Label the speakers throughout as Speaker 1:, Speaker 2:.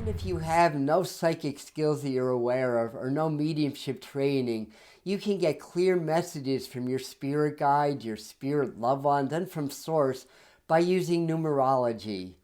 Speaker 1: Even if you have no psychic skills that you're aware of or no mediumship training, you can get clear messages from your spirit guide, your spirit loved ones, and from source by using numerology.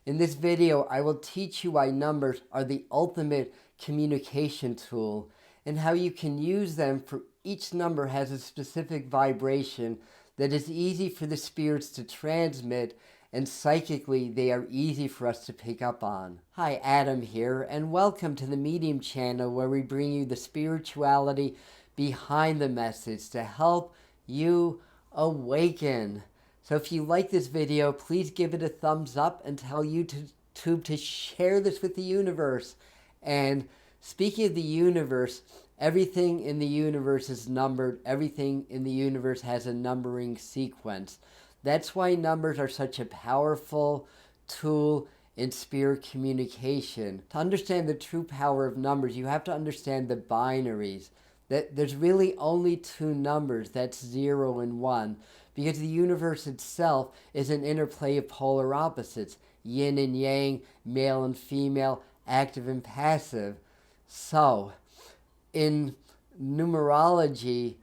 Speaker 1: In this video, I will teach you why numbers are the ultimate communication tool and how you can use them, for each number has a specific vibration that is easy for the spirits to transmit, and psychically they are easy for us to pick up on. Hi, Adam here, and welcome to the Medium channel, where we bring you the spirituality behind the message to help you awaken. So if you like this video, please give it a thumbs up and tell YouTube to share this with the universe. And speaking of the universe, everything in the universe is numbered. Everything in the universe has a numbering sequence. That's why numbers are such a powerful tool in spirit communication. To understand the true power of numbers, you have to understand the binaries. That there's really only two numbers, that's 0 and 1, because the universe itself is an interplay of polar opposites, yin and yang, male and female, active and passive. So, in numerology,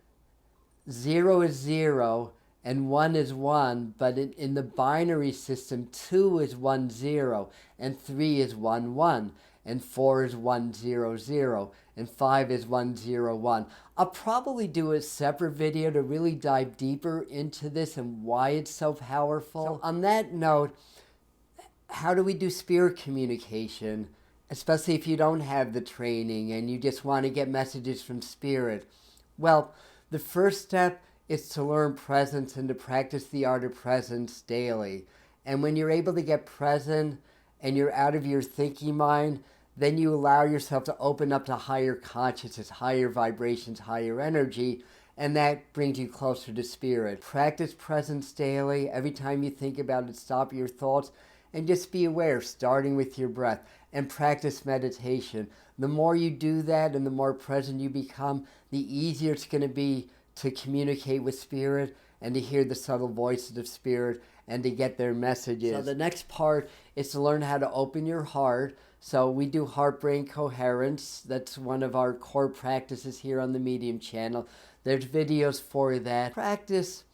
Speaker 1: 0 is 0 and 1 is 1, but in the binary system, 2 is 1 0 and 3 is 1 1 and 4 is 1 0 0 and 5 is 1 0 1. I'll probably do a separate video to really dive deeper into this and why it's so powerful. So on that note, how do we do spirit communication, especially if you don't have the training and you just want to get messages from spirit? Well, the first step is to learn presence and to practice the art of presence daily. And when you're able to get present and you're out of your thinking mind, then you allow yourself to open up to higher consciousness, higher vibrations, higher energy, and that brings you closer to spirit. Practice presence daily. Every time you think about it, stop your thoughts and just be aware, starting with your breath, and practice meditation. The more you do that and the more present you become, the easier it's going to be to communicate with spirit and to hear the subtle voices of spirit and to get their messages. So the next part is to learn how to open your heart. So we do heart-brain coherence. That's one of our core practices here on the Medium channel. There's videos for that. Practice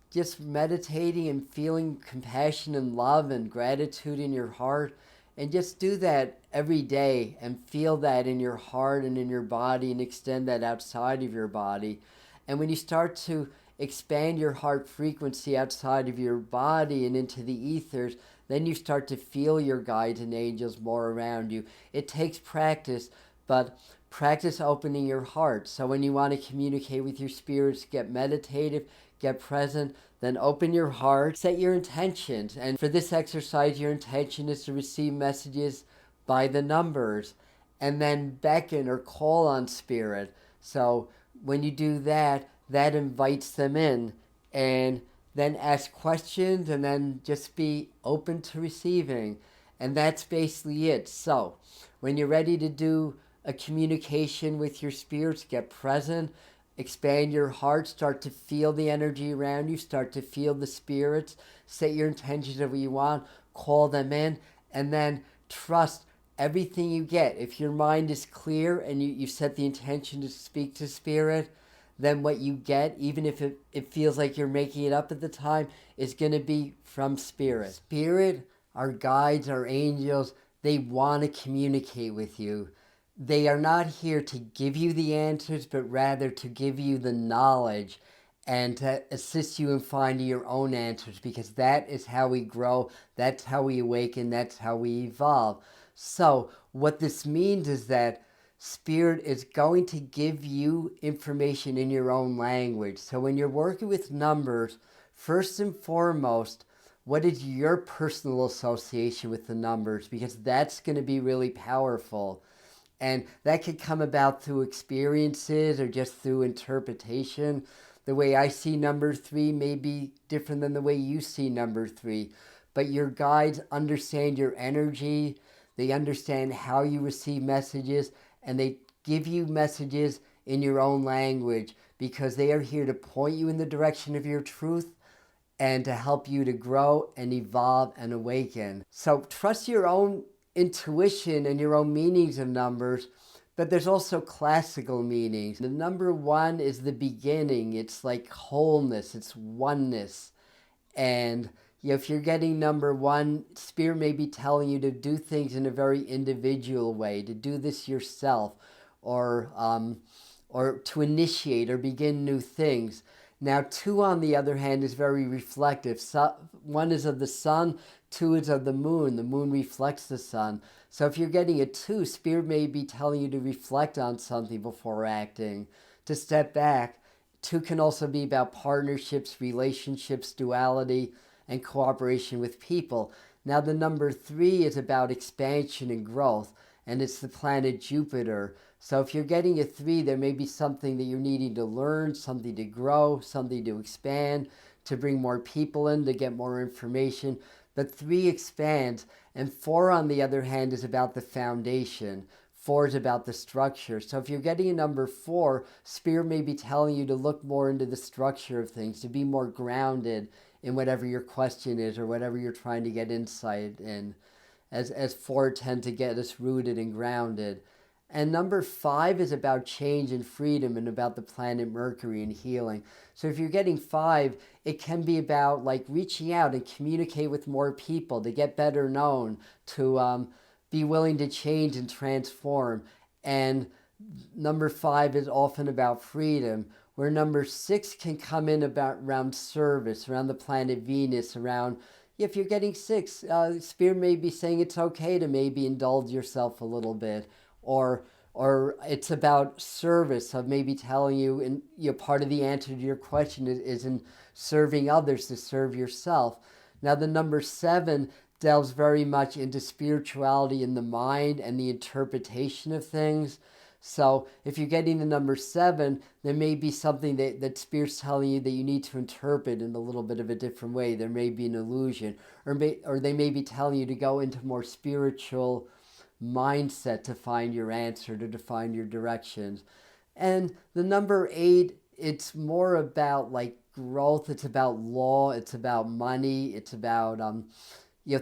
Speaker 1: just meditating and feeling compassion and love and gratitude in your heart. And just do that every day and feel that in your heart and in your body and extend that outside of your body. And when you start to expand your heart frequency outside of your body and into the ethers, then you start to feel your guides and angels more around you. It takes practice, but practice opening your heart. So when you want to communicate with your spirits, get meditative, get present, then open your heart, set your intentions. And for this exercise, your intention is to receive messages by the numbers and then beckon or call on spirit. So when you do that, that invites them in, and then ask questions and then just be open to receiving. And that's basically it. So when you're ready to do a communication with your spirits, get present, expand your heart, start to feel the energy around you, start to feel the spirits, set your intentions of what you want, call them in, and then trust everything you get. If your mind is clear and you set the intention to speak to spirit, then what you get, even if it feels like you're making it up at the time, is going to be from spirit. Spirit, our guides, our angels, they want to communicate with you. They are not here to give you the answers, but rather to give you the knowledge and to assist you in finding your own answers, because that is how we grow, that's how we awaken, that's how we evolve. So what this means is that spirit is going to give you information in your own language. So when you're working with numbers, first and foremost, what is your personal association with the numbers? Because that's going to be really powerful. And that could come about through experiences or just through interpretation. The way I see number 3 may be different than the way you see number 3. But your guides understand your energy. They understand how you receive messages. And they give you messages in your own language, because they are here to point you in the direction of your truth and to help you to grow and evolve and awaken. So trust your own intuition and your own meanings of numbers, but there's also classical meanings. The number 1 is the beginning. It's like wholeness, it's oneness. And if you're getting number 1, Spirit may be telling you to do things in a very individual way, to do this yourself, or to initiate or begin new things. Now, 2, on the other hand, is very reflective. 1 is of the sun, 2 is of the moon. The moon reflects the sun. So if you're getting a 2, Spirit may be telling you to reflect on something before acting, to step back. 2 can also be about partnerships, relationships, duality, and cooperation with people. Now, the number 3 is about expansion and growth, and it's the planet Jupiter. So if you're getting a 3, there may be something that you're needing to learn, something to grow, something to expand, to bring more people in, to get more information. But 3 expands, and 4, on the other hand, is about the foundation. 4 is about the structure. So if you're getting a number 4, Spirit may be telling you to look more into the structure of things, to be more grounded in whatever your question is or whatever you're trying to get insight in, as 4 tend to get us rooted and grounded. And number 5 is about change and freedom and about the planet Mercury and healing. So if you're getting 5, it can be about like reaching out and communicate with more people, to get better known, to be willing to change and transform. And number 5 is often about freedom, where number 6 can come in around service, around the planet Venus, around, if you're getting 6, Spirit may be saying it's okay to maybe indulge yourself a little bit, or it's about service, of maybe telling you, and part of the answer to your question is in serving others, to serve yourself. Now, the number 7 delves very much into spirituality in the mind and the interpretation of things. So if you're getting the number 7, there may be something that Spirit's telling you that you need to interpret in a little bit of a different way. There may be an illusion, or they may be telling you to go into more spiritual mindset to find your answer, to find your directions. And the number 8, it's more about like growth. It's about law. It's about money. It's about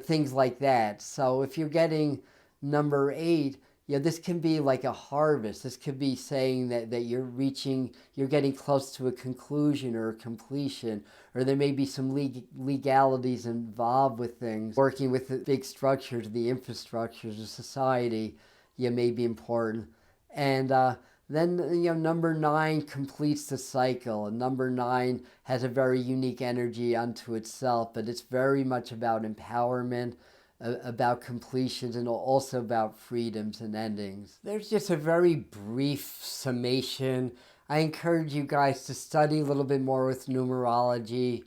Speaker 1: things like that. So if you're getting number 8, this can be like a harvest. This could be saying that you're getting close to a conclusion or a completion, or there may be some legalities involved with things. Working with the big structures, the infrastructures of society, may be important. And then, number 9 completes the cycle. And number 9 has a very unique energy unto itself, but it's very much about empowerment, about completions, and also about freedoms and endings. There's just a very brief summation. I encourage you guys to study a little bit more with numerology.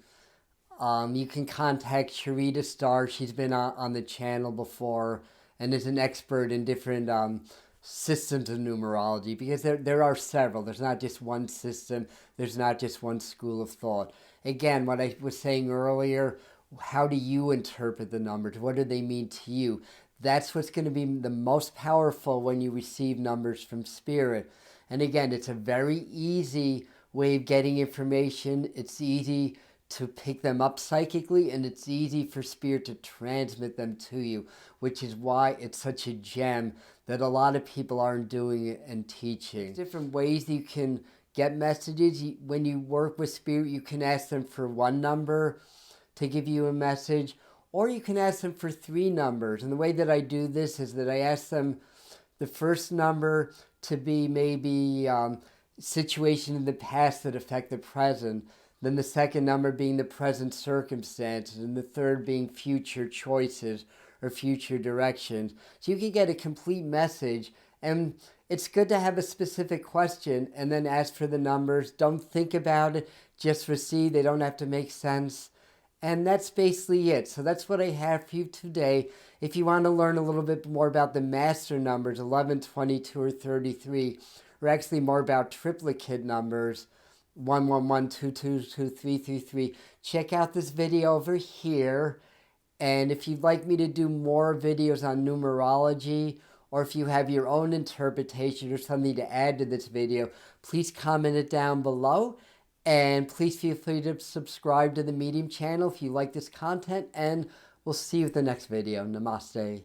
Speaker 1: You can contact Sharita Starr. She's been on the channel before and is an expert in different systems of numerology, because there are several. There's not just one system. There's not just one school of thought. Again, what I was saying earlier, how do you interpret the numbers? What do they mean to you? That's what's going to be the most powerful when you receive numbers from Spirit. And again, it's a very easy way of getting information. It's easy to pick them up psychically, and it's easy for Spirit to transmit them to you, which is why it's such a gem that a lot of people aren't doing it and teaching. Different ways you can get messages. When you work with Spirit, you can ask them for one number to give you a message, or you can ask them for 3 numbers. And the way that I do this is that I ask them the first number to be maybe situation in the past that affect the present, then the second number being the present circumstances, and the third being future choices or future directions. So you can get a complete message, and it's good to have a specific question and then ask for the numbers. Don't think about it, just receive. They don't have to make sense. And that's basically it. So that's what I have for you today. If you want to learn a little bit more about the master numbers, 11, 22, or 33, or actually more about triplicate numbers, 111, 222, 333, check out this video over here. And if you'd like me to do more videos on numerology, or if you have your own interpretation or something to add to this video, please comment it down below. And please feel free to subscribe to the Medium channel if you like this content, and we'll see you at the next video. Namaste.